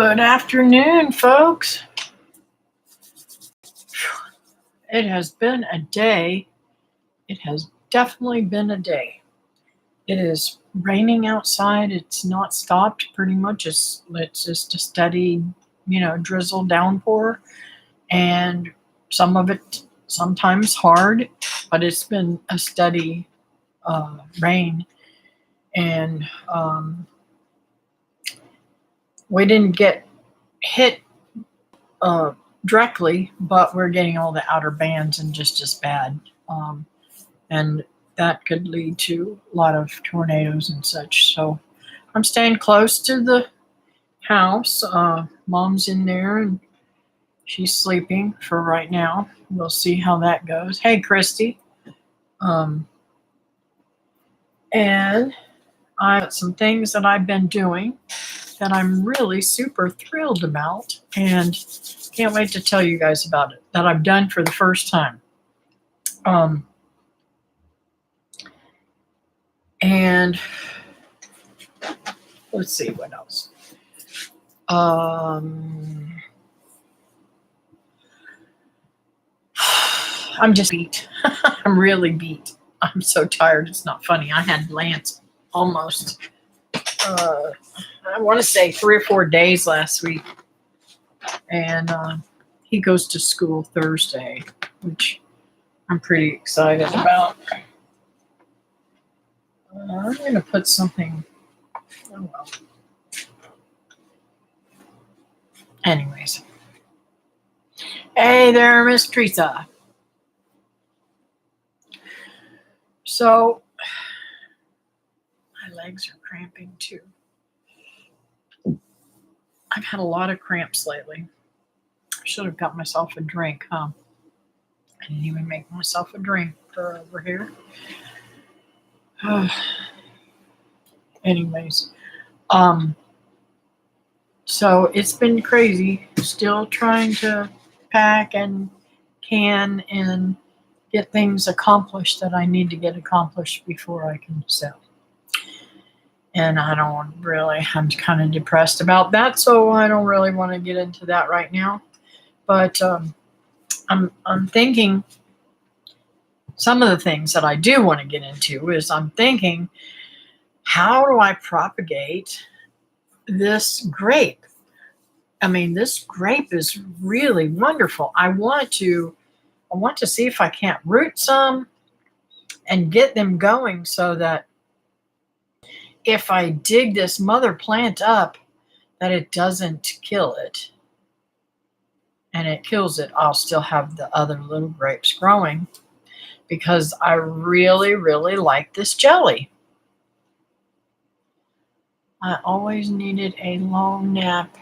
Good afternoon, folks. It has been a day. It has definitely been a day. It is raining outside. It's not stopped pretty much. It's just a steady, drizzle downpour. And some of it sometimes hard, but it's been a steady rain. And we didn't get hit directly, but we're getting all the outer bands and just as bad. And that could lead to a lot of tornadoes and such. So I'm staying close to the house. Mom's in there and she's sleeping for right now. We'll see how that goes. Hey, Christy. And I got some things that I've been doing that I'm really super thrilled about and can't wait to tell you guys about it, that I've done for the first time. And let's see what else. I'm just beat. I'm really beat. I'm so tired. It's not funny. I had Lance almost, I want to say 3 or 4 days last week. And he goes to school Thursday, which I'm pretty excited about. I'm going to put something. Oh, well. Anyways. Hey there, Miss Teresa. So, my legs are cramping too. I've had a lot of cramps lately. I should have got myself a drink, huh? I didn't even make myself a drink for over here. Anyways, so it's been crazy. Still trying to pack and can and get things accomplished that I need to get accomplished before I can sell. And I'm kind of depressed about that, so I don't really want to get into that right now. But I'm thinking some of the things that I do want to get into is I'm thinking, how do I propagate this grape? I mean, this grape is really wonderful. I want to see if I can't root some and get them going so that if I dig this mother plant up, that it doesn't kill it. And it kills it, I'll still have the other little grapes growing because I really, really like this jelly. I always needed a long nap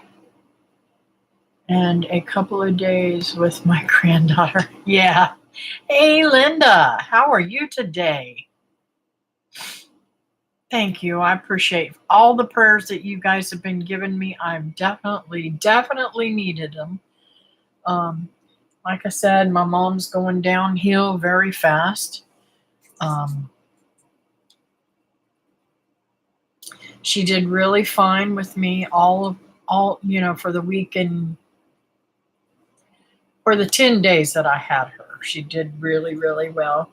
and a couple of days with my granddaughter. Yeah. Hey, Linda, how are you today? Thank you. I appreciate all the prayers that you guys have been giving me. I've definitely needed them. Like I said, my mom's going downhill very fast. She did really fine with me all for the week and for the 10 days that I had her. She did really, really well.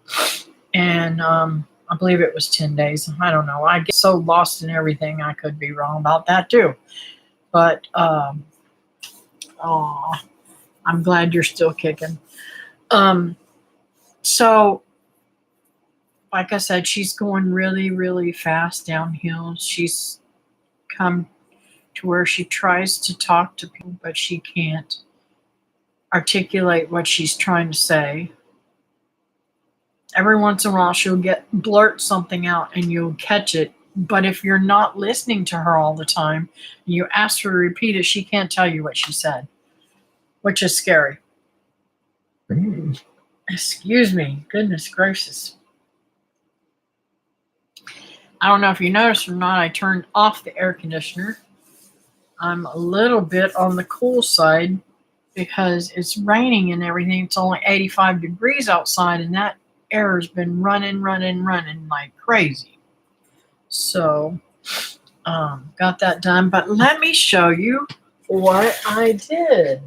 And I believe it was 10 days. I don't know. I get so lost in everything. I could be wrong about that too. But I'm glad you're still kicking. So, like I said, she's going really, really fast downhill. She's come to where she tries to talk to people, but she can't articulate what she's trying to say. Every once in a while, she'll blurt something out and you'll catch it. But if you're not listening to her all the time and you ask her to repeat it, she can't tell you what she said, which is scary. Excuse me. Goodness gracious. I don't know if you noticed or not, I turned off the air conditioner. I'm a little bit on the cool side because it's raining and everything. It's only 85 degrees outside and that air has been running like crazy. So, got that done. But let me show you what I did.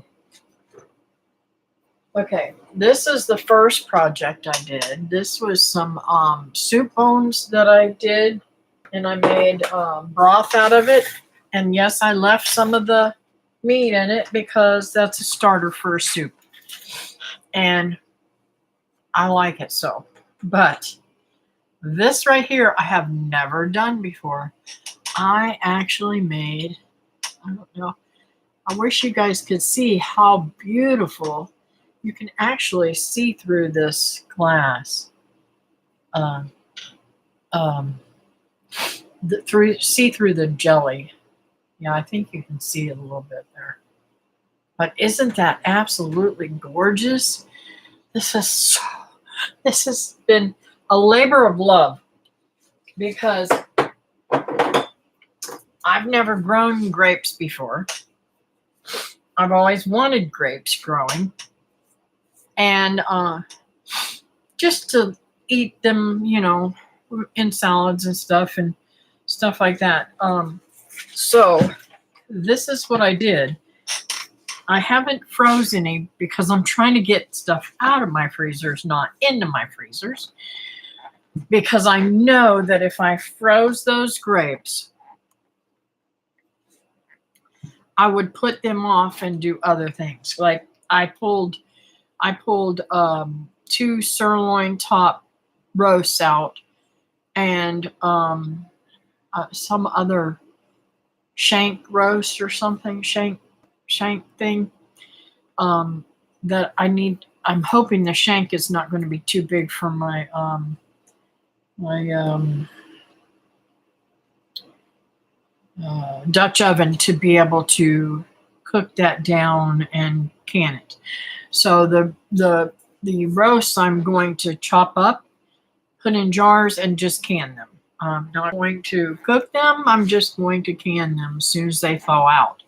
Okay, this is the first project I did. This was some soup bones that I did, and I made broth out of it. And yes, I left some of the meat in it because that's a starter for a soup. And I like it so. But this right here, I have never done before. I actually made, I don't know, I wish you guys could see how beautiful. You can actually see through this glass. Um, um, see through the jelly. Yeah, I think you can see it a little bit there. But isn't that absolutely gorgeous? This has been a labor of love because I've never grown grapes before. I've always wanted grapes growing, and just to eat them, in salads and stuff like that. So this is what I did. I haven't froze any because I'm trying to get stuff out of my freezers, not into my freezers. Because I know that if I froze those grapes, I would put them off and do other things. Like I pulled 2 sirloin top roasts out and some other shank roast or something, shank thing that I need. I'm hoping the shank is not going to be too big for my Dutch oven to be able to cook that down and can it. So the roasts I'm going to chop up, put in jars, and just can them. I'm not going to cook them. I'm just going to can them as soon as they thaw out.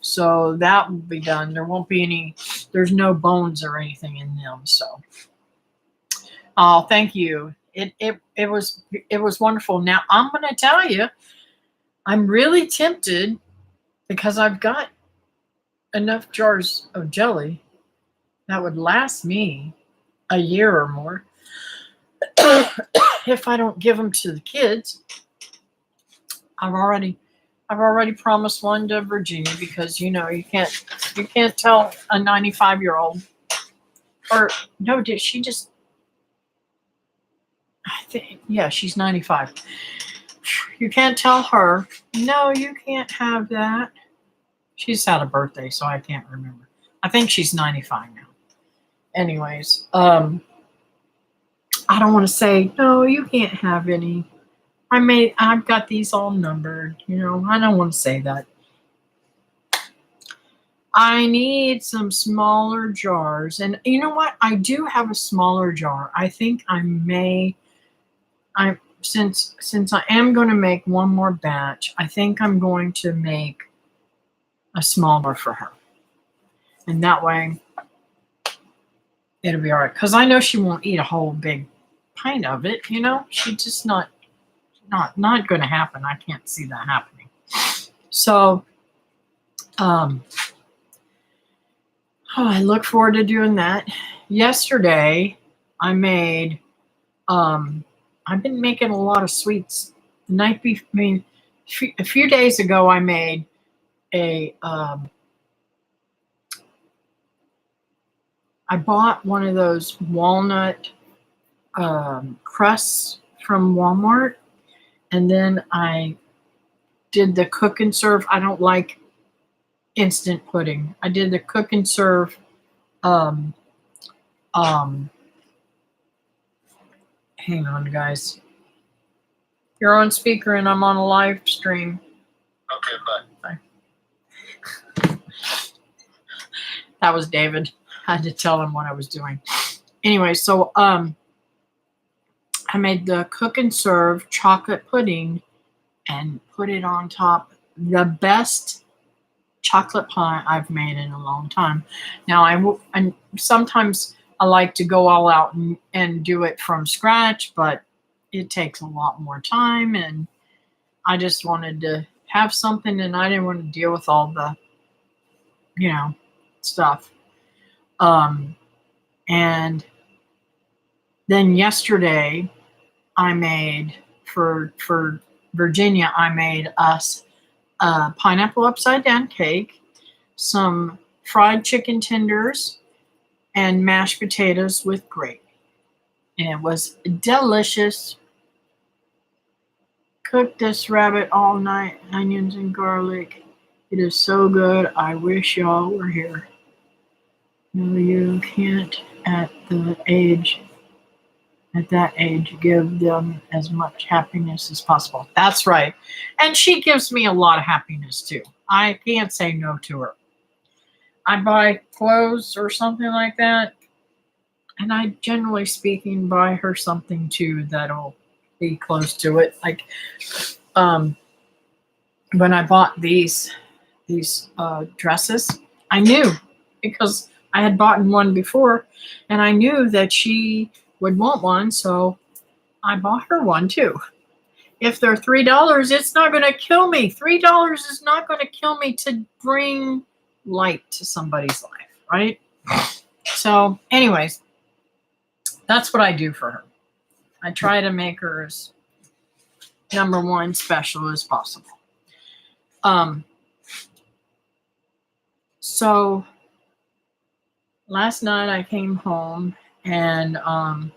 So that will be done. There won't be any. There's no bones or anything in them. So, oh, thank you. It was wonderful. Now I'm going to tell you, I'm really tempted because I've got enough jars of jelly that would last me a year or more if I don't give them to the kids. I've already promised one to Virginia because you can't tell a 95-year-old, or no, did she just? I think, yeah, she's 95. You can't tell her, no, you can't have that. She's had a birthday, so I can't remember. I think she's 95 now. Anyways, I don't want to say, no, you can't have any. I've got these all numbered. I don't want to say that. I need some smaller jars. And you know what? I do have a smaller jar. I think since I am going to make one more batch, I think I'm going to make a smaller for her. And that way it'll be all right. Because I know she won't eat a whole big pint of it. She's just not going to happen. I can't see that happening. So, I look forward to doing that. Yesterday, I made, I've been making a lot of sweets. A few days ago, I made I bought one of those walnut crusts from Walmart, and then I did the cook and serve. I don't like instant pudding. I did the cook and serve hang on, guys. You're on speaker and I'm on a live stream. Okay, bye. That was David. I had to tell him what I was doing. Anyway, so I made the cook and serve chocolate pudding and put it on top. The best chocolate pie I've made in a long time. Now and sometimes I like to go all out and do it from scratch, but it takes a lot more time, and I just wanted to have something, and I didn't want to deal with all the stuff. And then yesterday I made for Virginia, I made us a pineapple upside down cake, some fried chicken tenders, and mashed potatoes with gravy. And it was delicious. Cooked this rabbit all night, onions and garlic. It is so good. I wish y'all were here. No, you can't at that age, give them as much happiness as possible. That's right. And she gives me a lot of happiness too. I can't say no to her. I buy clothes or something like that, and I, generally speaking, buy her something too that'll be close to it. Like when I bought these dresses, I knew, because I had bought one before, and I knew that she would want one, so I bought her one too. If they're $3, it's not going to kill me. $3 is not going to kill me to bring light to somebody's life, right? So, anyways, that's what I do for her. I try to make her as number one special as possible. So last night I came home and I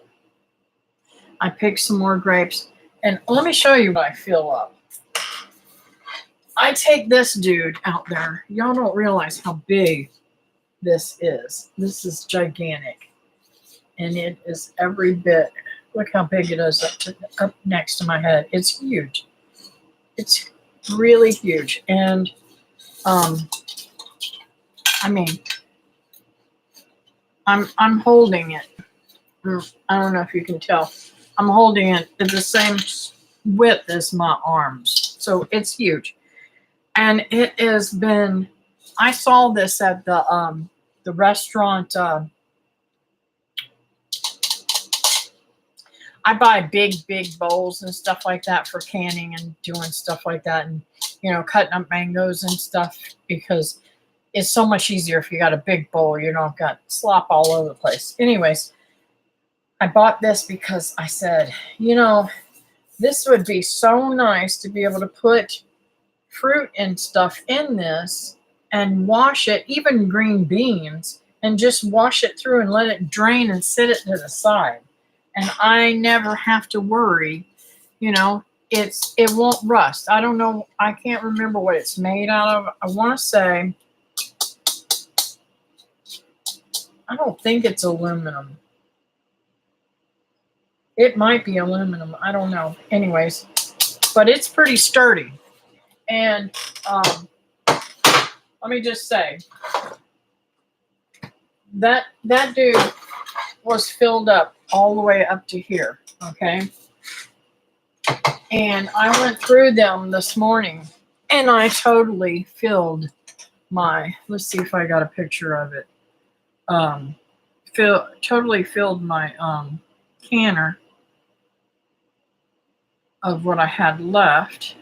picked some more grapes, and let me show you what I fill up. I take this dude out there. Y'all don't realize how big this is. This is gigantic, and it is every bit. Look how big it is up next to my head. It's huge. It's really huge, and I mean, I'm holding it. I don't know if you can tell. I'm holding it at the same width as my arms, so it's huge. And it has been. I saw this at the restaurant. I buy big bowls and stuff like that for canning and doing stuff like that, and cutting up mangoes and stuff, because it's so much easier if you got a big bowl. You don't got slop all over the place. Anyways, I bought this because I said, this would be so nice to be able to put fruit and stuff in this and wash it, even green beans, and just wash it through and let it drain and sit it to the side. And I never have to worry, it won't rust. I don't know. I can't remember what it's made out of. I want to say, I don't think it's aluminum. It might be aluminum. I don't know. Anyways, but it's pretty sturdy. And let me just say, that dude was filled up all the way up to here, okay? And I went through them this morning, and I totally filled my, let's see if I got a picture of it. Totally filled my canner of what I had left.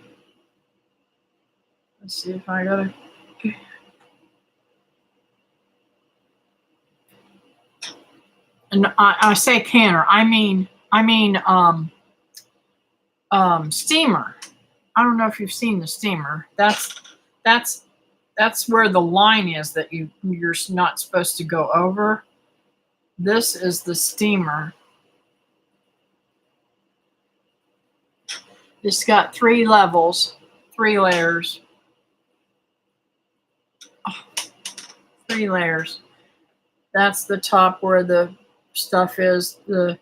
Let's see if I got a. And I say canner. I mean steamer. I don't know if you've seen the steamer. That's where the line is that you're not supposed to go over. This is the steamer. It's got 3 levels, 3 layers. Oh, 3 layers. That's the top where the stuff is. The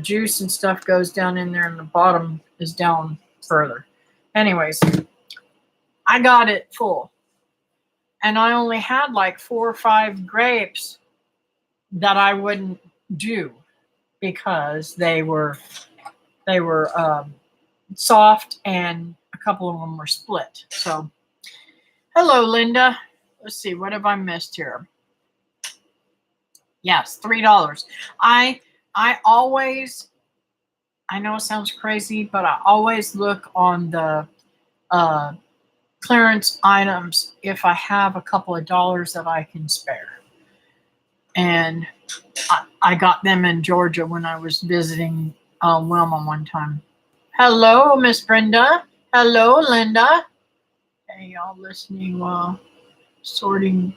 juice and stuff goes down in there, and the bottom is down further. Anyways, I got it full. And I only had like 4 or 5 grapes that I wouldn't do because they were soft, and a couple of them were split. So, hello, Linda. Let's see, what have I missed here? Yes, $3. I always, I know it sounds crazy, but I always look on the clearance items if I have a couple of dollars that I can spare. And I got them in Georgia when I was visiting Wilma one time. Hello, Miss Brenda. Hello, Linda. Hey, y'all listening while sorting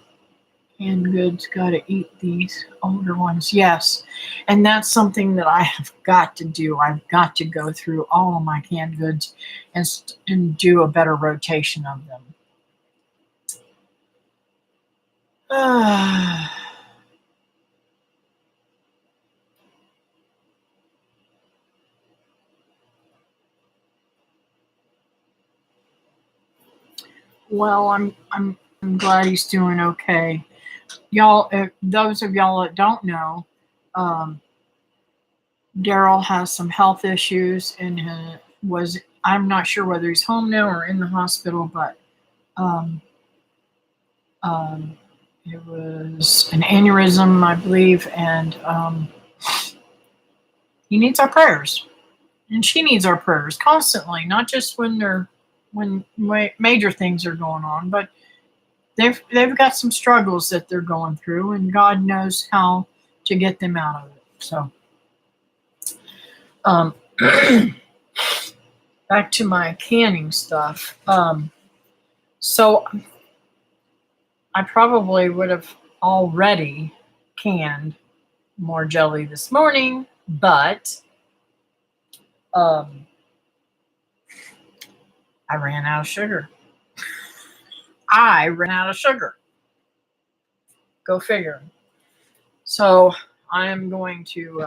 canned goods. Got to eat these older ones. Yes. And that's something that I have got to do. I've got to go through all of my canned goods and do a better rotation of them. Well, I'm glad he's doing okay. Y'all, those of y'all that don't know, Daryl has some health issues and I'm not sure whether he's home now or in the hospital, but it was an aneurysm, I believe, and he needs our prayers, and she needs our prayers constantly, not just when major things are going on, but they've got some struggles that they're going through, and God knows how to get them out of it. So, back to my canning stuff. So I probably would have already canned more jelly this morning, but I ran out of sugar. Go figure. So I am going to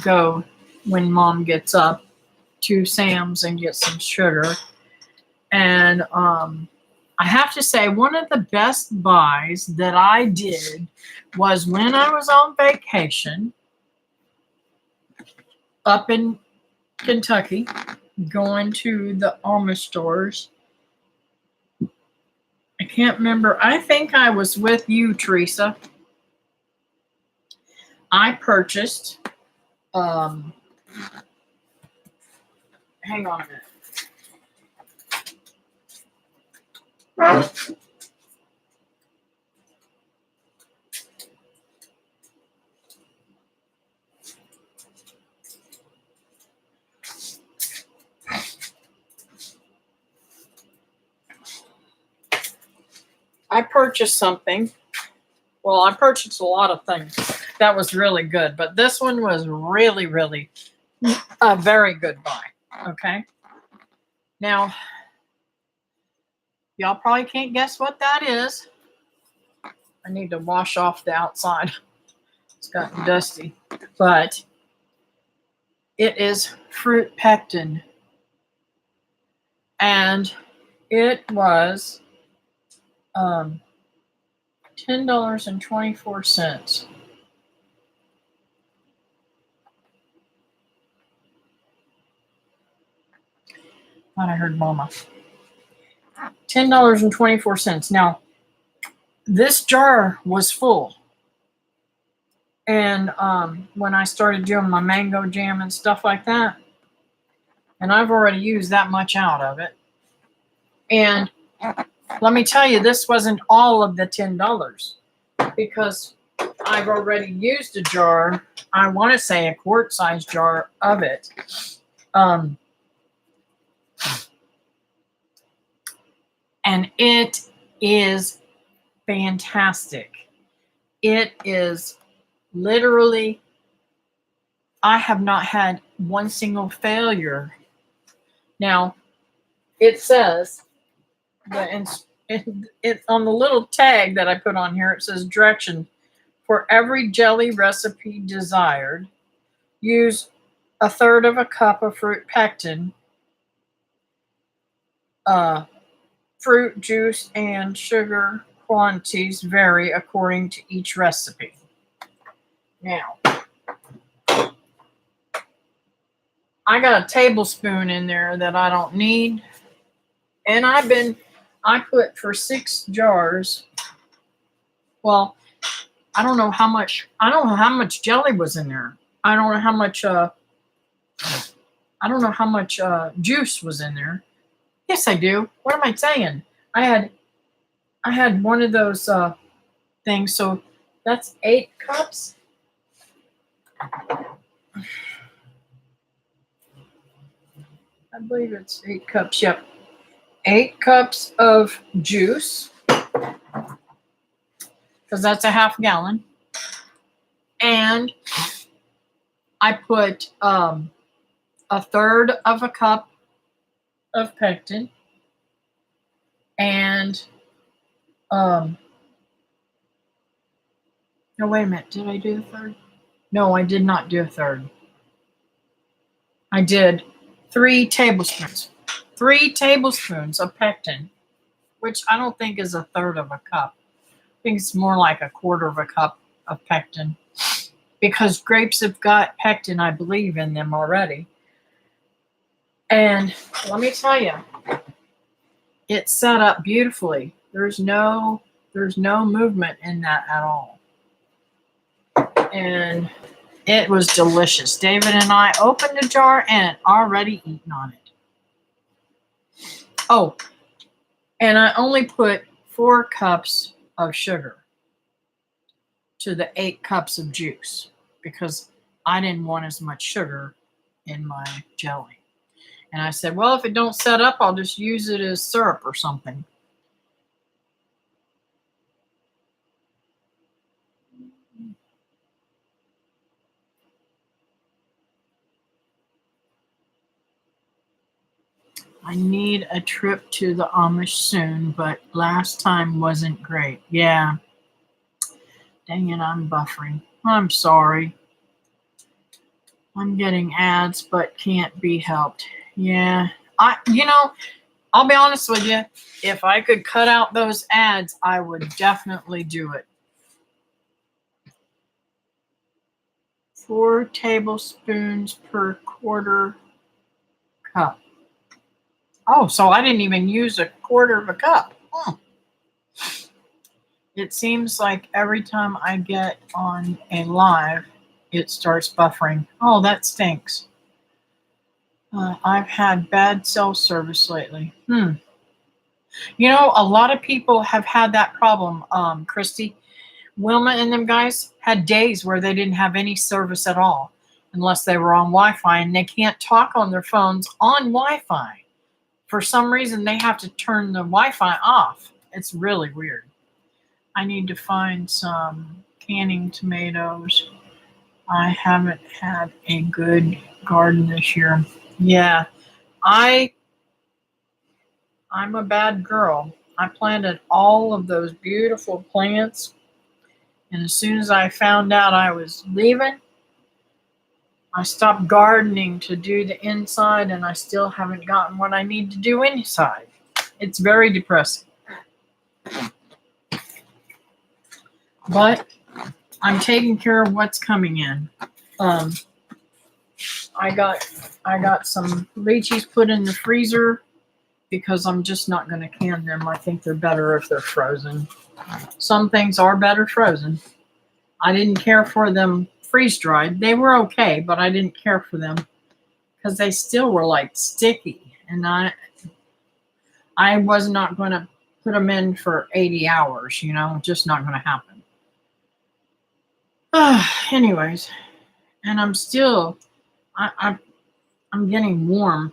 go when Mom gets up to Sam's and get some sugar. And I have to say, one of the best buys that I did was when I was on vacation up in Kentucky, going to the Amish stores. I can't remember. I think I was with you, Teresa. I purchased, hang on a minute. I purchased something. Well, I purchased a lot of things. That was really good. But this one was really, really a very good buy. Okay. Now, y'all probably can't guess what that is. I need to wash off the outside. It's gotten dusty. But it is fruit pectin. And it was $10.24. Thought I heard Mama. $10.24. Now, this jar was full. And when I started doing my mango jam and stuff like that, and I've already used that much out of it. And let me tell you, this wasn't all of the $10 because I've already used a jar. I want to say a quart-sized jar of it. And it is fantastic. It is literally, I have not had one single failure. Now, it says, it on the little tag that I put on here, it says direction for every jelly recipe desired. Use 1/3 cup of fruit pectin. Fruit juice and sugar quantities vary according to each recipe. Now, I got a tablespoon in there that I don't need. And I put for 6 jars. Well, I don't know how much jelly was in there. I don't know how much juice was in there. Yes, I do. What am I saying? I had one of those things. So that's 8 cups. I believe it's 8 cups. Yep. 8 cups of juice, because that's a half gallon. And I put a third of a cup of pectin, and no, wait a minute, did I do a third? No, I did not do a third. I did 3 tablespoons. 3 tablespoons of pectin, which I don't think is a third of a cup. I think it's more like a quarter of a cup of pectin, because grapes have got pectin, I believe, in them already. And let me tell you, it's set up beautifully. There's no movement in that at all. And it was delicious. David and I opened the jar and already eaten on it. Oh, and I only put 4 cups of sugar to the 8 cups of juice, because I didn't want as much sugar in my jelly. And I said, well, if it don't set up, I'll just use it as syrup or something. I need a trip to the Amish soon, but last time wasn't great. Yeah. Dang it, I'm buffering. I'm sorry. I'm getting ads, but can't be helped. Yeah. I'll be honest with you. If I could cut out those ads, I would definitely do it. 4 tablespoons per quarter cup. Oh, so I didn't even use a quarter of a cup. It seems like every time I get on a live, it starts buffering. Oh, that stinks. I've had bad cell service lately. A lot of people have had that problem, Christy. Wilma and them guys had days where they didn't have any service at all, unless they were on Wi-Fi, and they can't talk on their phones on Wi-Fi. For some reason, they have to turn the Wi-Fi off. It's really weird. I need to find some canning tomatoes. I haven't had a good garden this year. Yeah, I'm a bad girl. I planted all of those beautiful plants, and as soon as I found out I was leaving, I stopped gardening to do the inside, and I still haven't gotten what I need to do inside. It's very depressing. But I'm taking care of what's coming in. I got some lychees put in the freezer, because I'm just not going to can them. I think they're better if they're frozen. Some things are better frozen. I didn't care for them freeze-dried. They were okay, but I didn't care for them because they still were like sticky. And I was not going to put them in for 80 hours, just not going to happen. Anyways, and I'm still, I'm getting warm.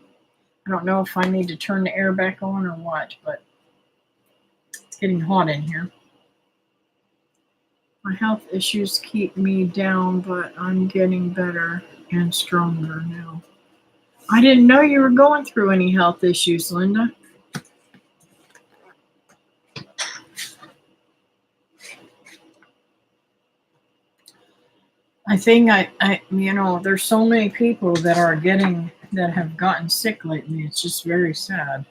I don't know if I need to turn the air back on or what, but it's getting hot in here. My health issues keep me down, but I'm getting better and stronger now. I didn't know you were going through any health issues, Linda. I think there's so many people that have gotten sick lately. It's just very sad.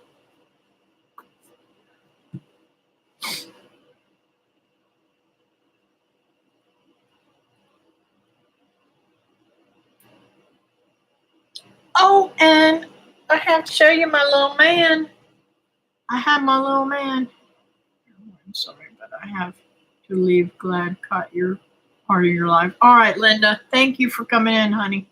Oh, and I have to show you my little man. I have my little man. I'm sorry, but I have to leave. Glad caught your part of your life. All right, Linda. Thank you for coming in, honey.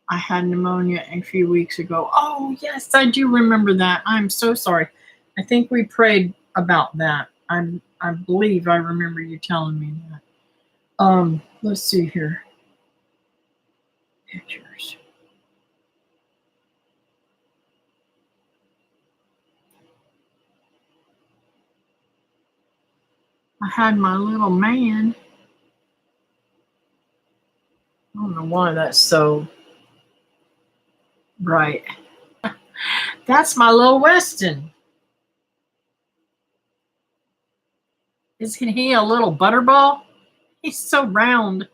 I had pneumonia a few weeks ago. Oh, yes, I do remember that. I'm so sorry. I think we prayed about that. I believe I remember you telling me that. Let's see here. Pictures. I had my little man. I don't know why that's so bright. That's my little Weston. Isn't he a little butterball? He's so round.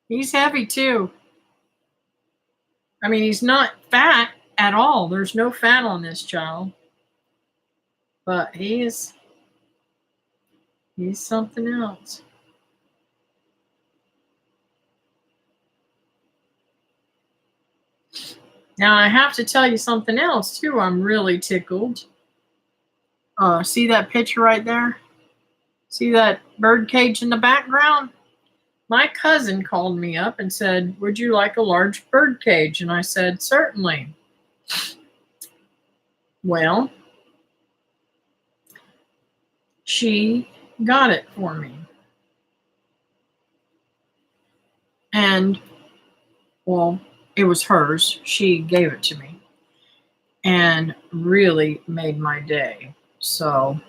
He's heavy too. I mean, he's not fat at all. There's no fat on this child. But he's something else. Now I have to tell you something else too. I'm really tickled. See that picture right there? See that bird cage in the background? My cousin called me up and said, "Would you like a large bird cage?" And I said, "Certainly." Well, she got it for me. And, well, it was hers. She gave it to me and really made my day. So,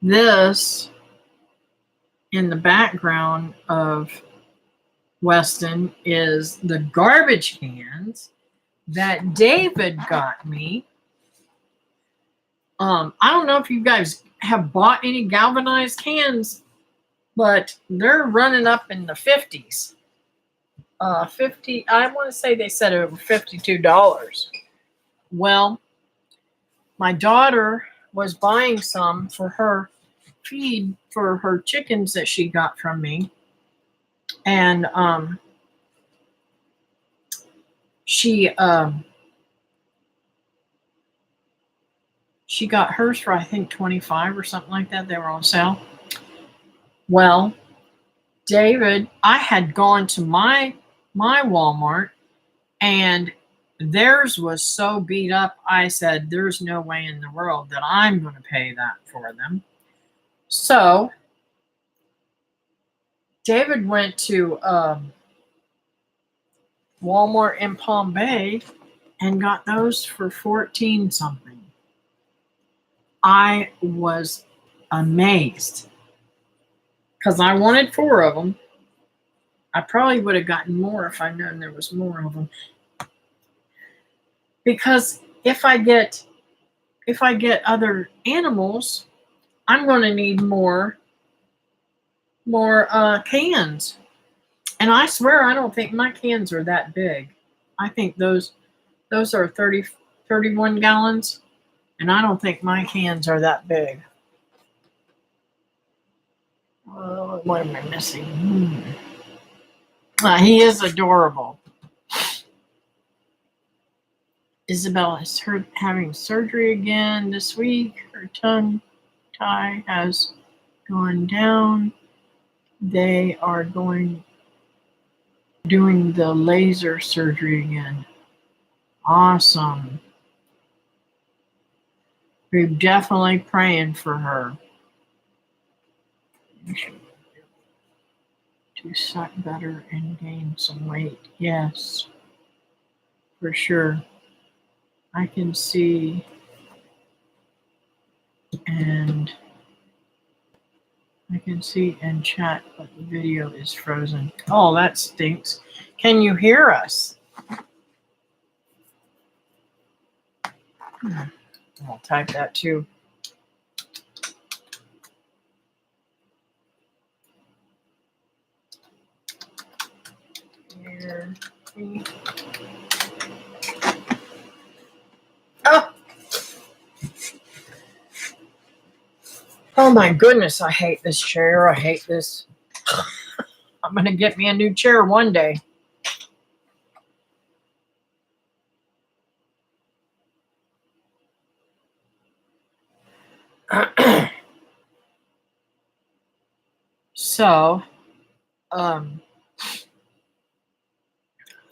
this in the background of Weston is the garbage cans that David got me. I don't know if you guys have bought any galvanized cans, but they're running up in the 50s. 50, I want to say they said it was $52. Well, my daughter was buying some for her feed for her chickens that she got from me. And she got hers for I think 25 or something like that. They were on sale. Well, David, I had gone to my Walmart and theirs was so beat up. I said, "There's no way in the world that I'm going to pay that for them." So David went to Walmart in Palm Bay and got those for 14 something. I was amazed because I wanted 4 of them. I probably would have gotten more if I'd known there was more of them. Because if I get other animals, I'm going to need more cans. And I swear I don't think my cans are that big. I think those are 31 gallons, and I don't think my cans are that big. What am I missing? He is adorable. Isabel is having surgery again this week. Her tongue tie has gone down. They are doing the laser surgery again. Awesome. We're definitely praying for her to suck better and gain some weight. Yes, for sure. I can see and chat, but the video is frozen. Oh, that stinks. Can you hear us? I'll type that too. Here. Oh my goodness, I hate this chair. I hate this. I'm going to get me a new chair one day. So,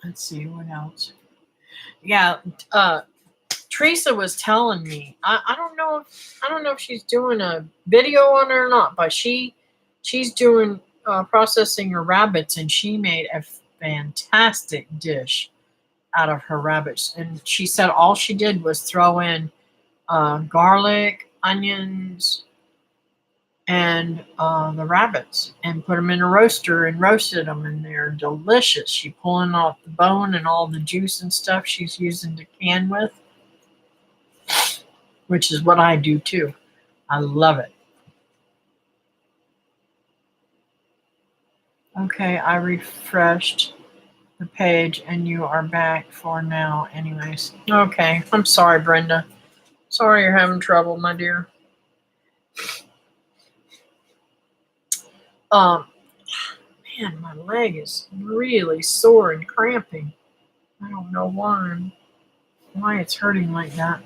let's see what else. yeah, Teresa was telling me. I don't know if she's doing a video on it or not, but she's doing processing her rabbits, and she made a fantastic dish out of her rabbits. And she said all she did was throw in garlic, onions, and the rabbits, and put them in a roaster and roasted them, and they're delicious. She pulling off the bone and all the juice and stuff she's using to can with, which is what I do too. I love it. Okay, I refreshed the page and you are back for now anyways. Okay, I'm sorry, Brenda. Sorry you're having trouble, my dear. Man, my leg is really sore and cramping. I don't know why it's hurting like that.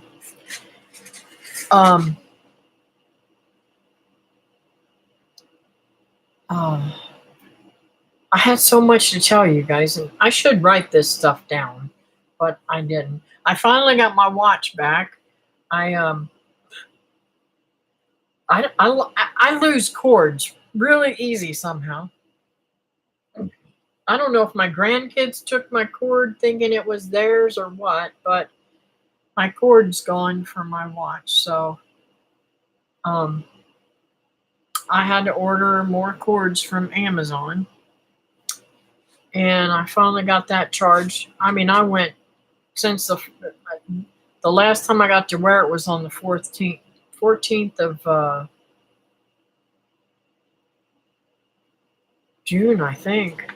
I had so much to tell you guys, and I should write this stuff down, but I didn't. I finally got my watch back. I lose cords really easy somehow. I don't know if my grandkids took my cord thinking it was theirs or what, but my cord's gone for my watch, so I had to order more cords from Amazon, and I finally got that charged. I mean, I went since the last time I got to wear it was on the 14th of June, I think.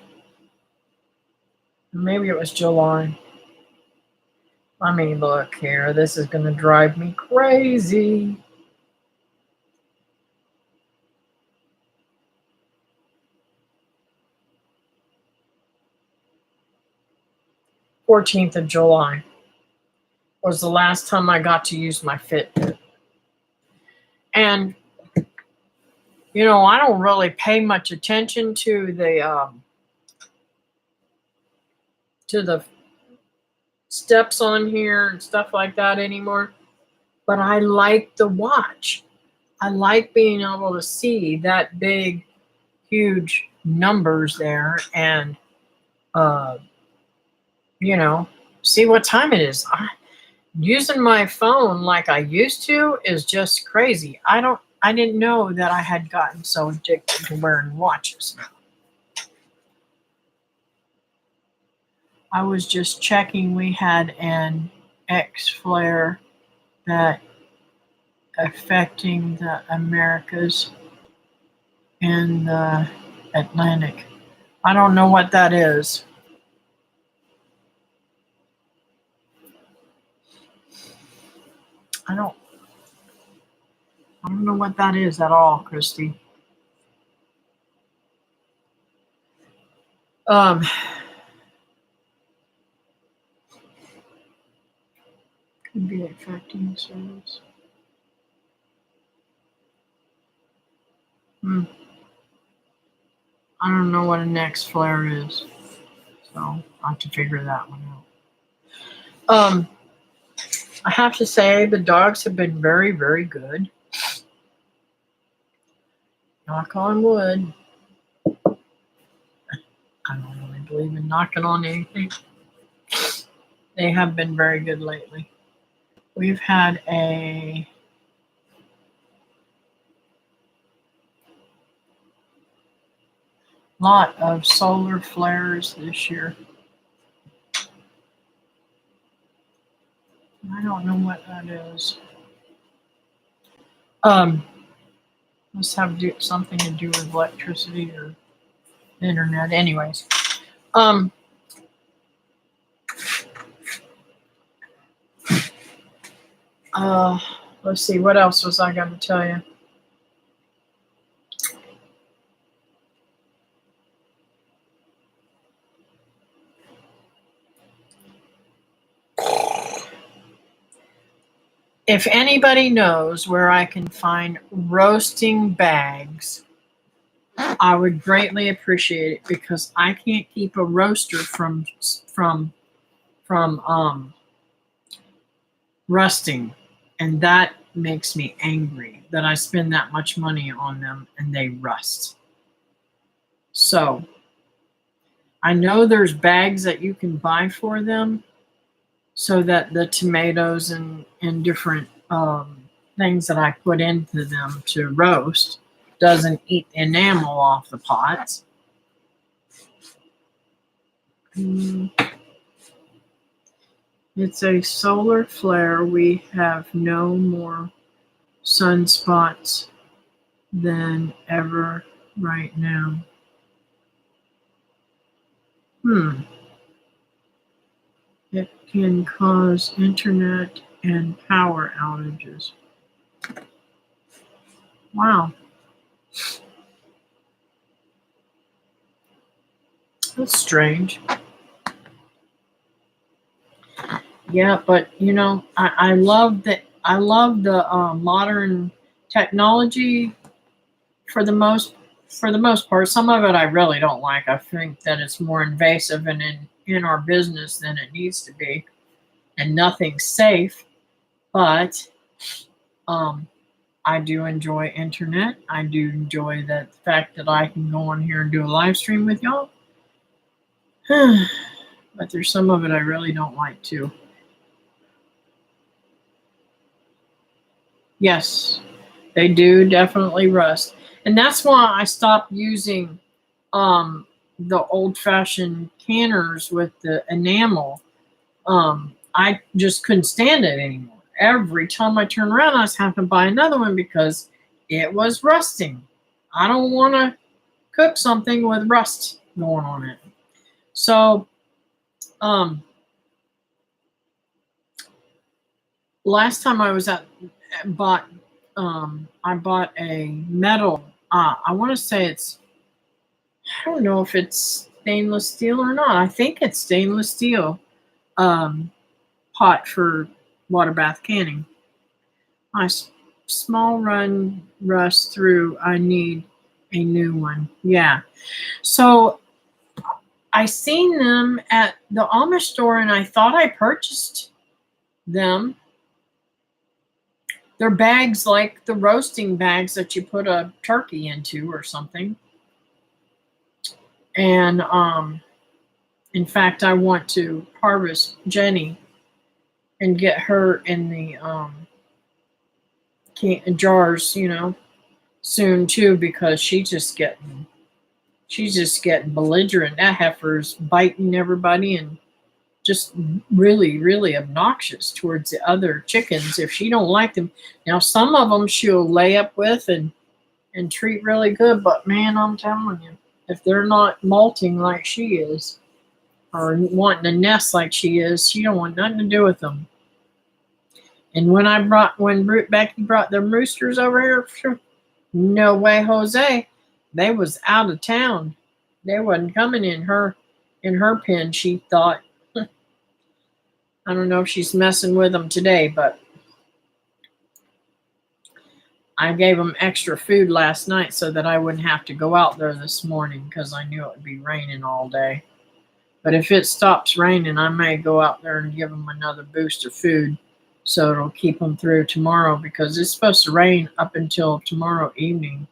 Maybe it was July. Let me look here. This is going to drive me crazy. July 14th was the last time I got to use my Fitbit. And, you know, I don't really pay much attention to the steps on here and stuff like that anymore. But I like the watch. I like being able to see that big, huge numbers there and, you know, see what time it is. Using my phone like I used to is just crazy. I didn't know that I had gotten so addicted to wearing watches now. I was just checking. We had an X flare that affecting the Americas and the Atlantic. I don't know what that is. I don't know what that is at all, Christy. Could be affecting service. I don't know what a next flare is, so I'll have to figure that one out. I have to say the dogs have been very, very good. Knock on wood. I don't really believe in knocking on anything. They have been very good lately. We've had a lot of solar flares this year. I don't know what that is. Must have something to do with electricity or internet. Anyways, let's see, what else was I going to tell you? If anybody knows where I can find roasting bags, I would greatly appreciate it, because I can't keep a roaster from rusting. And that makes me angry that I spend that much money on them and they rust. So I know there's bags that you can buy for them so that the tomatoes and different things that I put into them to roast doesn't eat the enamel off the pots. It's a solar flare. We have no more sunspots than ever right now. It can cause internet and power outages. Wow. That's strange. Yeah, but you know, I love that. I love the modern technology for the most part. Some of it I really don't like. I think that it's more invasive and in our business than it needs to be, and nothing's safe. But I do enjoy internet. I do enjoy the fact that I can go on here and do a live stream with y'all. But there's some of it I really don't like too. Yes, they do definitely rust. And that's why I stopped using the old-fashioned canners with the enamel. I just couldn't stand it anymore. Every time I turned around, I was having to buy another one because it was rusting. I don't want to cook something with rust going on it. So, last time I was I bought a metal. I want to say it's. I don't know if it's stainless steel or not. I think it's stainless steel pot for water bath canning. My small run rust through. I need a new one. Yeah. So I seen them at the Amish store and I thought I purchased them. They're bags like the roasting bags that you put a turkey into or something. And in fact, I want to harvest Jenny and get her in the jars, soon too, because she's just getting belligerent. That heifer's biting everybody and just really, really obnoxious towards the other chickens if she don't like them. Now, some of them she'll lay up with and treat really good, but man, I'm telling you, if they're not molting like she is or wanting a nest like she is, she don't want nothing to do with them. And when Becky brought them roosters over here, no way, Jose, they was out of town. They wasn't coming in her pen. She thought. I don't know if she's messing with them today, but I gave them extra food last night so that I wouldn't have to go out there this morning because I knew it would be raining all day. But if it stops raining, I may go out there and give them another boost of food so it'll keep them through tomorrow because it's supposed to rain up until tomorrow evening.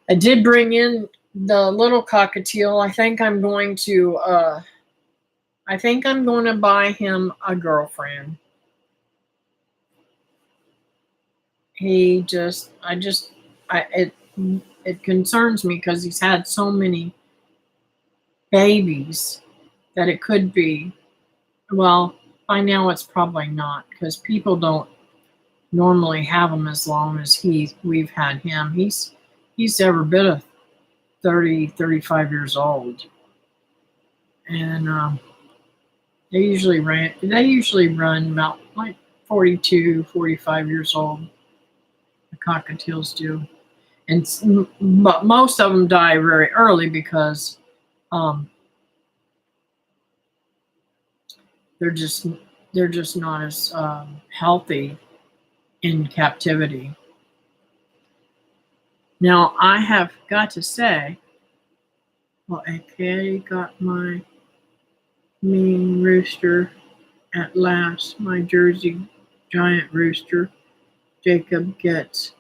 I did bring in the little cockatiel. I think I'm going to buy him a girlfriend. It concerns me because he's had so many babies that it could be. Well, by now it's probably not because people don't normally have them as long as we've had him. He's every bit of 30, 35 years old. And they usually run about like 42, 45 years old. The cockatiels do. But most of them die very early because they're just not as healthy in captivity. Now, I have got to say, well, okay, got my mean rooster at last, my Jersey giant rooster. Jacob gets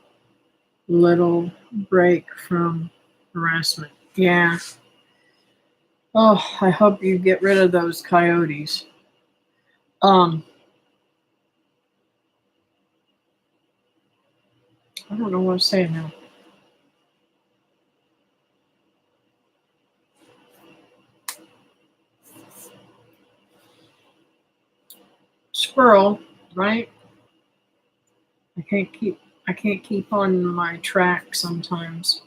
little break from harassment. Yeah. Oh, I hope you get rid of those coyotes. I don't know what to say now. Squirrel, right? I can't keep on my track sometimes.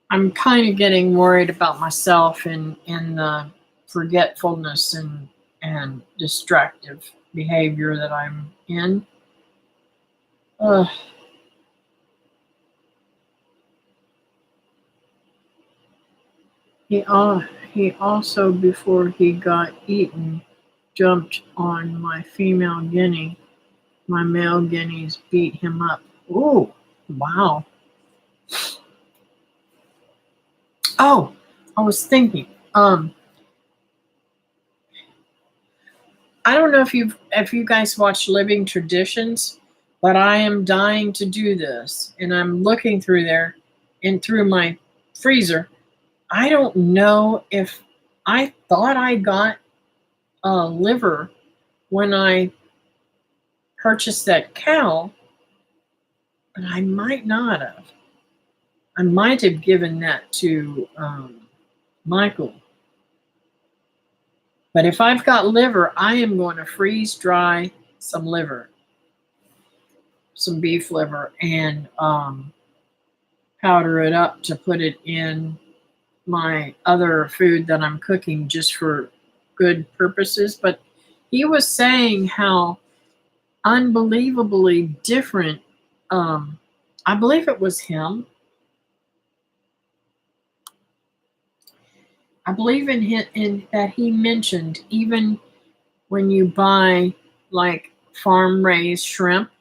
I'm kind of getting worried about myself in the forgetfulness and distractive behavior that I'm in. Uh, he also, before he got eaten, jumped on my female guinea. My male guineas beat him up. Ooh, wow. Oh, I was thinking. I don't know if you guys watch Living Traditions, but I am dying to do this, and I'm looking through there and through my freezer. I don't know if I thought I got a liver when I purchased that cow, but I might not have. I might have given that to Michael. But if I've got liver, I am going to freeze dry some liver, some beef liver, and powder it up to put it in my other food that I'm cooking just for good purposes. But he was saying how unbelievably different. I believe it was him. I believe in that he mentioned even when you buy like farm raised shrimp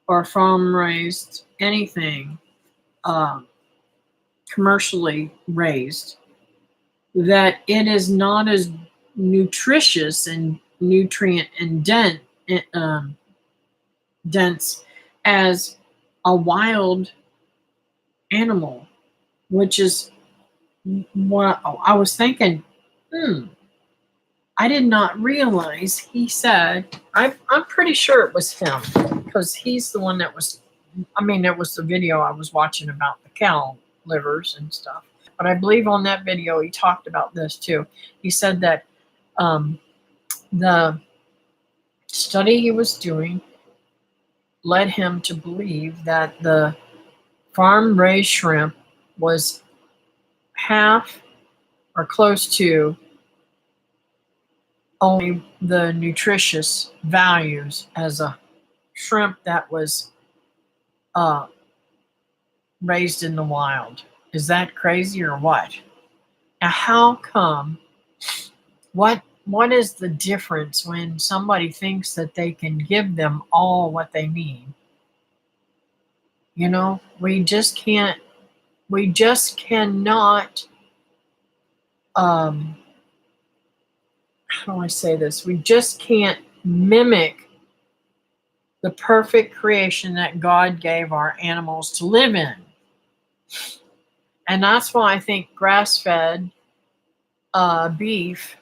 or farm raised anything, uh, commercially raised, that it is not as nutritious and nutrient and dense as a wild animal, which is what I was thinking. I did not realize he said. I'm pretty sure it was him because he's the one that was. I mean, it was the video I was watching about the cow livers and stuff. But I believe on that video he talked about this too. He said that the study he was doing led him to believe that the farm raised shrimp was half or close to only the nutritious values as a shrimp that was uh, raised in the wild. Is that crazy or what? Now, how come? What is the difference when somebody thinks that they can give them all what they need? You know, we just can't. We just cannot. How do I say this? We just can't mimic the perfect creation that God gave our animals to live in. And that's why I think grass-fed beef,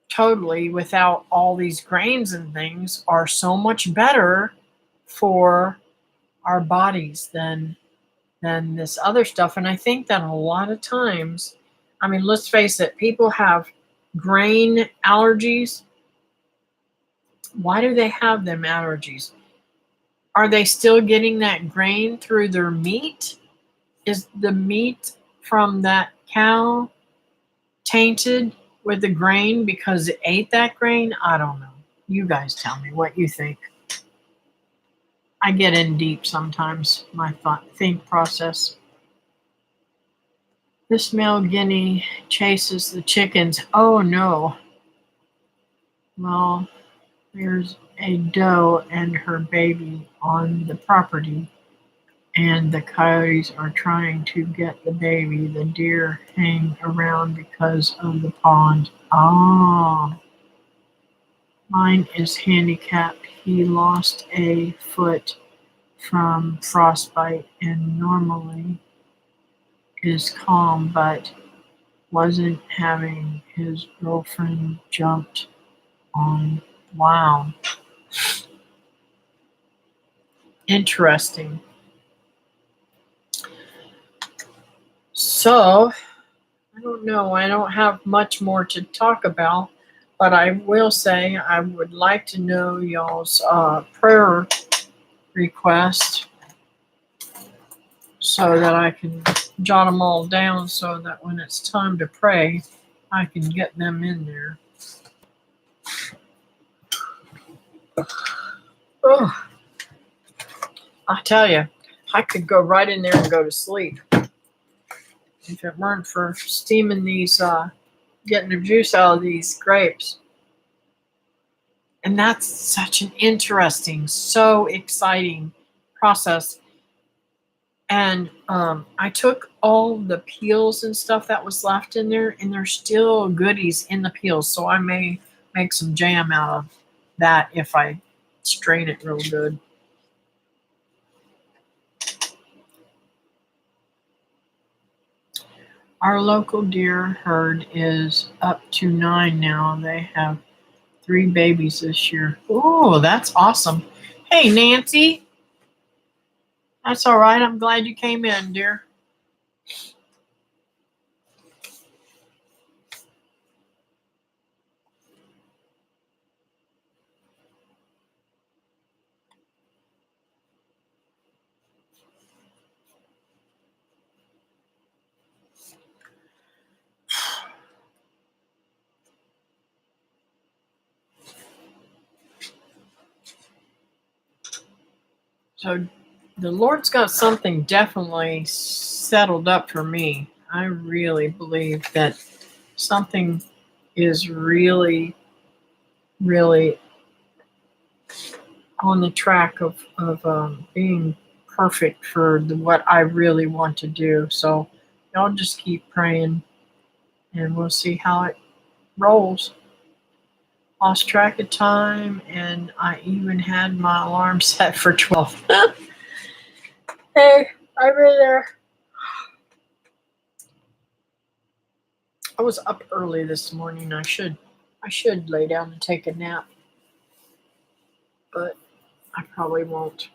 totally without all these grains and things, are so much better for our bodies than this other stuff. And I think that a lot of times, I mean, let's face it, people have grain allergies. Why do they have them allergies? Are they still getting that grain through their meat? Is the meat from that cow tainted with the grain because it ate that grain? I don't know. You guys tell me what you think. I get in deep sometimes, my think process. This male guinea chases the chickens. Oh no. Well, there's a doe and her baby on the property. and the coyotes are trying to get the baby. The deer hang around because of the pond. Ah, mine is handicapped. He lost a foot from frostbite and normally is calm, but wasn't having his girlfriend jumped on. Wow, interesting. So, I don't know. I don't have much more to talk about, but I will say I would like to know y'all's prayer request so that I can jot them all down so that when it's time to pray, I can get them in there. Oh, I tell you, I could go right in there and go to sleep if it weren't for steaming these, getting the juice out of these grapes. And that's such an interesting, so exciting process. And I took all the peels and stuff that was left in there, and there's still goodies in the peels. So I may make some jam out of that if I strain it real good. Our local deer herd is up to 9 now. They have 3 babies this year. Oh, that's awesome. Hey, Nancy. That's all right. I'm glad you came in, dear. So the Lord's got something definitely settled up for me. I really believe that something is really, really on the track of being perfect for what I really want to do. So y'all just keep praying and we'll see how it rolls. Lost track of time and I even had my alarm set for 12. Hey, I'm in there. I was up early this morning. I should lay down and take a nap, but I probably won't.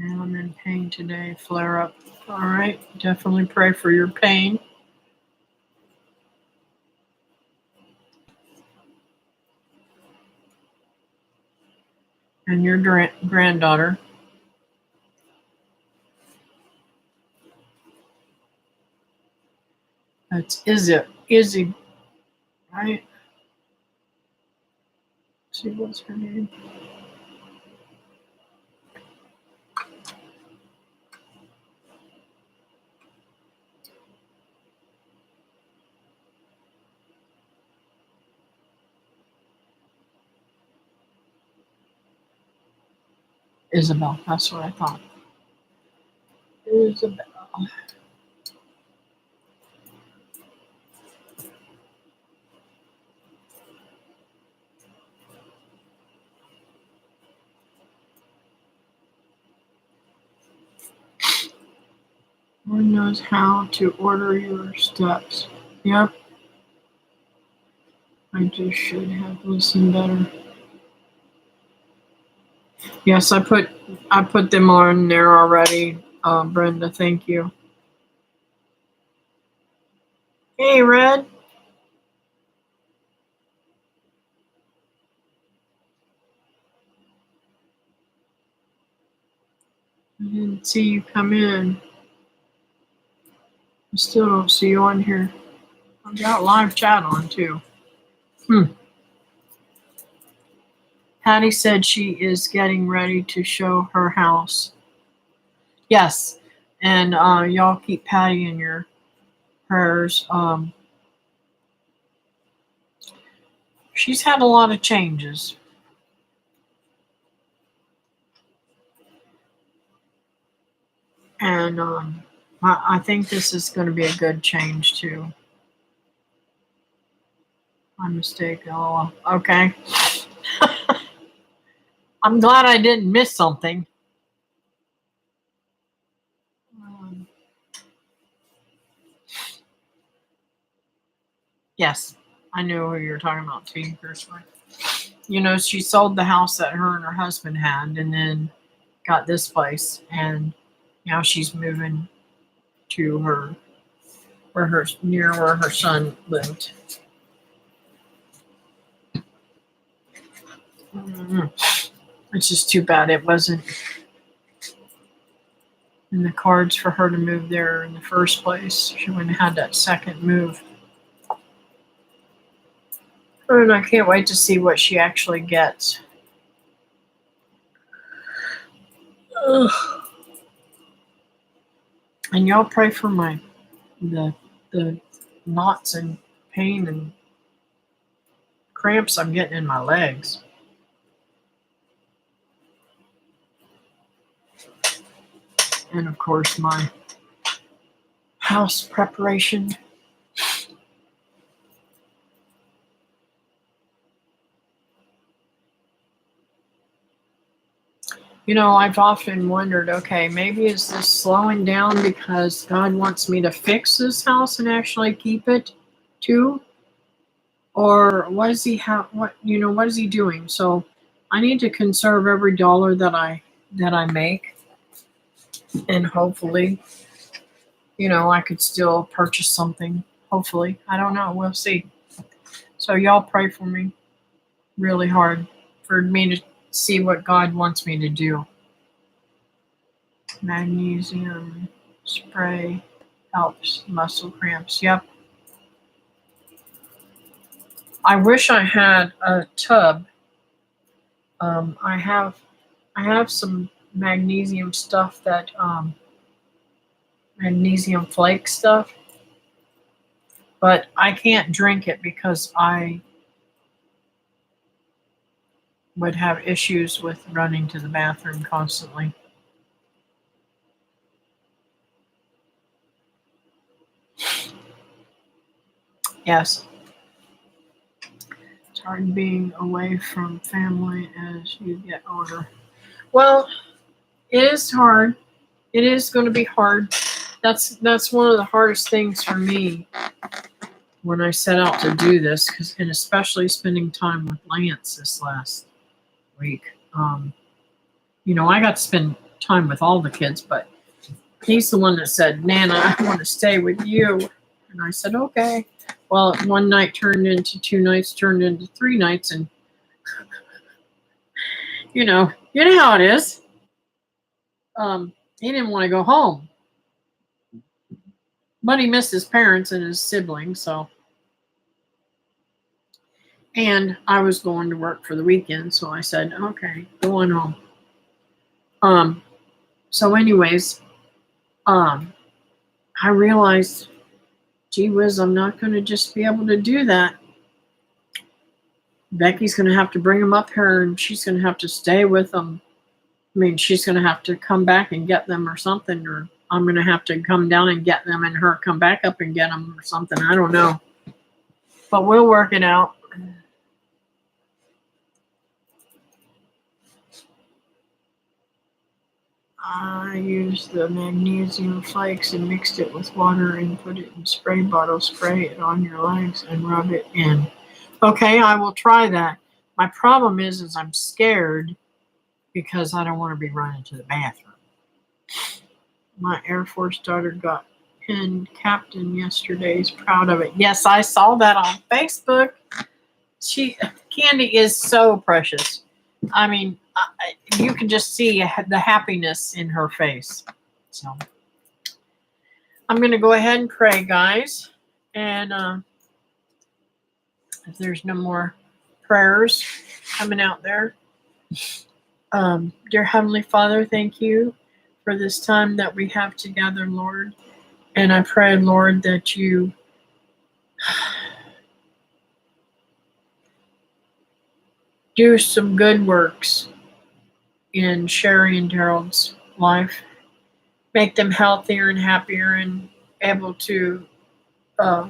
And I'm in pain today. Flare up. All right. Definitely pray for your pain. And your granddaughter. That's Izzy, right? Let's see what's her name. Isabel. That's what I thought. Isabel. One knows how to order your steps. Yep. I just should have listened better. Yes, I put them on there already. Brenda, thank you. Hey, Red. I didn't see you come in. I still don't see you on here. I've got live chat on too. Patty said she is getting ready to show her house. Yes. And y'all keep Patty in your prayers. She's had a lot of changes. And I think this is going to be a good change too. My mistake. Oh, okay. I'm glad I didn't miss something. Yes, I knew who you were talking about too, personally. You know, she sold the house that her and her husband had and then got this place. And now she's moving to near where her son lived. It's just too bad it wasn't in the cards for her to move there in the first place. She wouldn't have had that second move. And I can't wait to see what she actually gets. Ugh. And y'all pray for the knots and pain and cramps I'm getting in my legs. And of course my house preparation. You know, I've often wondered, okay, maybe is this slowing down because God wants me to fix this house and actually keep it too? Or what is what is he doing? So I need to conserve every dollar that I make, and hopefully, I could still purchase something. Hopefully. I don't know. We'll see. So y'all pray for me really hard for me to see what God wants me to do. Magnesium spray helps muscle cramps. Yep. I wish I had a tub. I have some magnesium stuff that magnesium flake stuff, but I can't drink it because I would have issues with running to the bathroom constantly. Yes. It's hard being away from family as you get older. Well, it is hard. It is going to be hard. That's one of the hardest things for me when I set out to do this, and especially spending time with Lance this last week. I got to spend time with all the kids, but he's the one that said, "Nana, I want to stay with you," and I said, "Okay." Well, one night turned into 2 nights, turned into 3 nights, and you know how it is. He didn't want to go home, but he missed his parents and his siblings, so. And I was going to work for the weekend, so I said, "Okay, go on home." So anyways, I realized, gee whiz, I'm not going to just be able to do that. Becky's going to have to bring them up here, and she's going to have to stay with them. I mean, she's going to have to come back and get them or something, or I'm going to have to come down and get them and her come back up and get them or something. I don't know. But we'll work it out. I used the magnesium flakes and mixed it with water and put it in spray bottle. Spray it on your legs and rub it in. Okay, I will try that. My problem is I'm scared because I don't want to be running to the bathroom. My Air Force daughter got pinned captain yesterday. He's proud of it. Yes, I saw that on Facebook. Candy is so precious. I mean, you can just see the happiness in her face. So I'm going to go ahead and pray, guys. And if there's no more prayers coming out there, dear Heavenly Father, thank you for this time that we have together, Lord. And I pray, Lord, that you do some good works in Sherry and Gerald's life. Make them healthier and happier and able to uh,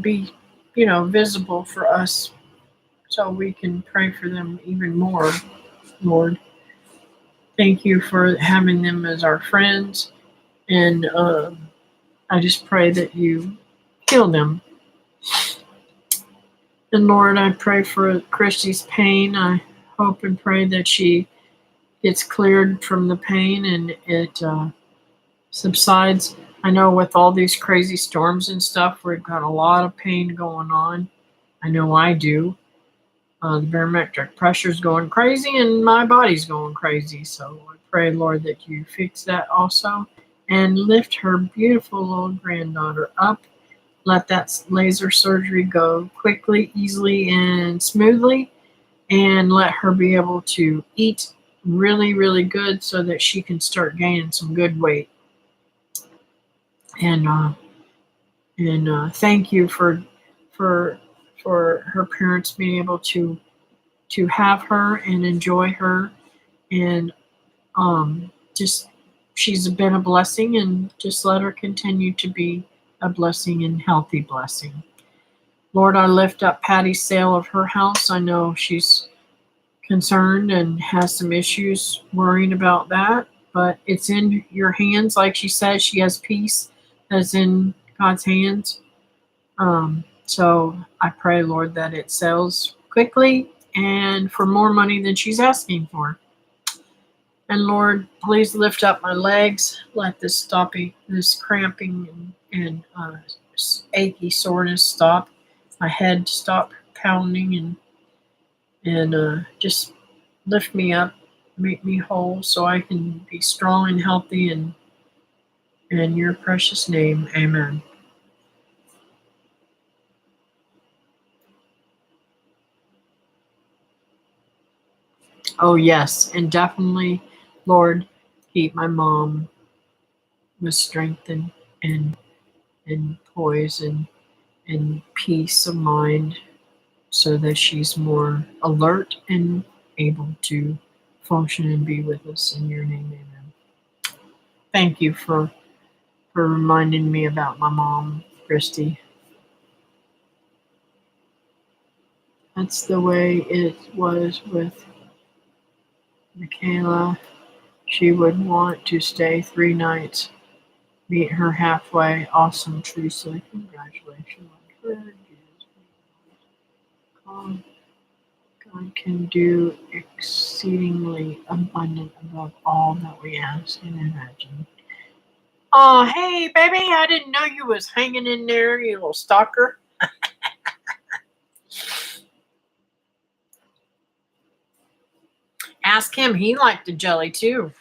be, visible for us so we can pray for them even more, Lord. Thank you for having them as our friends. And I just pray that you heal them. And Lord, I pray for Christy's pain. I hope and pray that she gets cleared from the pain and it subsides. I know with all these crazy storms and stuff, we've got a lot of pain going on. I know I do. The barometric pressure's going crazy and my body's going crazy. So I pray, Lord, that you fix that also and lift her beautiful little granddaughter up. Let that laser surgery go quickly, easily, and smoothly, and let her be able to eat really, really good so that she can start gaining some good weight. And thank you for her parents being able to have her and enjoy her, and just she's been a blessing, and just let her continue to be a blessing and healthy blessing. Lord, I lift up Patty's sale of her house. I know she's concerned and has some issues worrying about that, but it's in your hands. Like she says, she has peace that's in God's hands. So I pray, Lord, that it sells quickly and for more money than she's asking for. And Lord, please lift up my legs. Let this cramping and achy soreness stop. My head stop pounding and just lift me up, make me whole, so I can be strong and healthy. And in your precious name, Amen. Oh yes, and definitely, Lord, keep my mom with strength and poise and peace of mind, so that she's more alert and able to function and be with us. In your name, amen. Thank you for reminding me about my mom, Christy. That's the way it was with Michaela. She would want to stay 3 nights. Meet her halfway. Awesome, Teresa. Congratulations on her. God can do exceedingly abundant above all that we ask and imagine. Oh, hey, baby, I didn't know you was hanging in there, you little stalker. Ask him. He liked the jelly, too.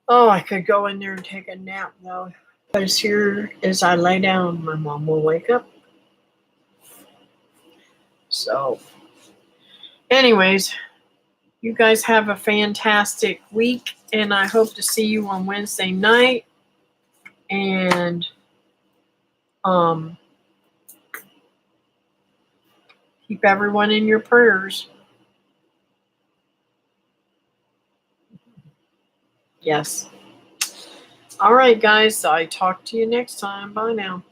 Oh, I could go in there and take a nap, though. But as here as I lay down, my mom will wake up. So, anyways, you guys have a fantastic week, and I hope to see you on Wednesday night. And keep everyone in your prayers. Yes. All right, guys. I talk to you next time. Bye now.